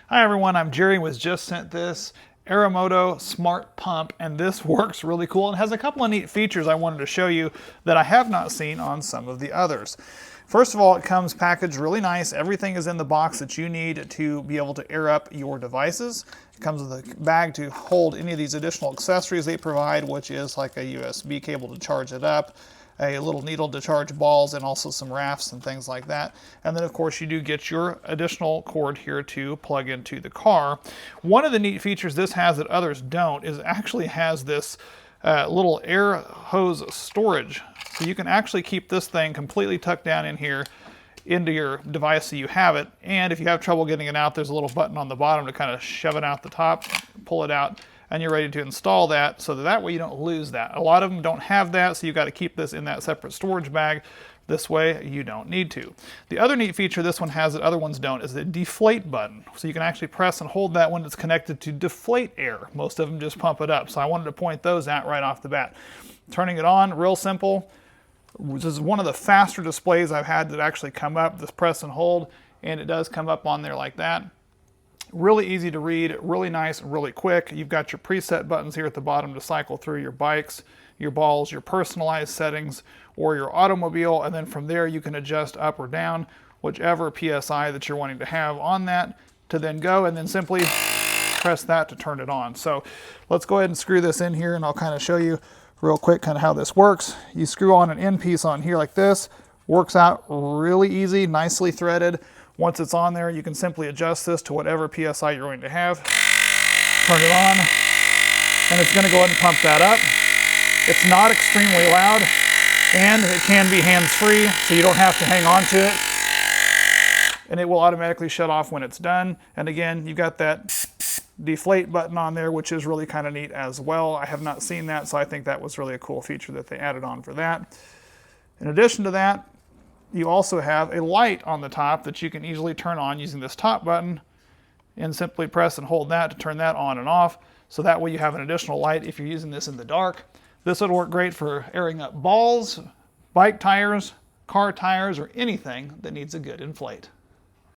Hi everyone, I'm Jerry, was just sent this Airmoto smart pump, and this works really cool and has a couple of neat features I wanted to show you that I have not seen on some of the others. First of all, it comes packaged really nice. Everything is in the box that you need to be able to air up your devices. It comes with a bag to hold any of these additional accessories they provide, which is like a USB cable to charge it up, a little needle to charge balls, and also some rafts and things like that. And then of course you do get your additional cord here to plug into the car. One of the neat features this has that others don't is it actually has this little air hose storage. So you can actually keep this thing completely tucked down in here into your device so you have it. And if you have trouble getting it out, there's a little button on the bottom to kind of shove it out the top, pull it out, and you're ready to install that so that way you don't lose that. A lot of them don't have that, so you've got to keep this in that separate storage bag. This way you don't need to. The other neat feature this one has that other ones don't is the deflate button. So you can actually press and hold that when it's connected to deflate air. Most of them just pump it up. So I wanted to point those out right off the bat. Turning it on, real simple. This is one of the faster displays I've had that actually come up, this press and hold, and it does come up on there like that. Really easy to read, really nice, and really quick. You've got your preset buttons here at the bottom to cycle through your bikes, your balls, your personalized settings, or your automobile, and then from there you can adjust up or down whichever PSI that you're wanting to have on that to then go, and then simply press that to turn it on. So let's go ahead and screw this in here, and I'll kind of show you real quick kind of how this works. You screw on an end piece on here like this. Works out really easy, nicely threaded. Once it's on there, you can simply adjust this to whatever PSI you're going to have. Turn it on, and it's going to go ahead and pump that up. It's not extremely loud, and it can be hands-free, so you don't have to hang on to it. And it will automatically shut off when it's done. And again, you've got that deflate button on there, which is really kind of neat as well. I have not seen that, so I think that was really a cool feature that they added on for that. In addition to that, you also have a light on the top that you can easily turn on using this top button, and simply press and hold that to turn that on and off. So that way you have an additional light if you're using this in the dark. This would work great for airing up balls, bike tires, car tires, or anything that needs a good inflate.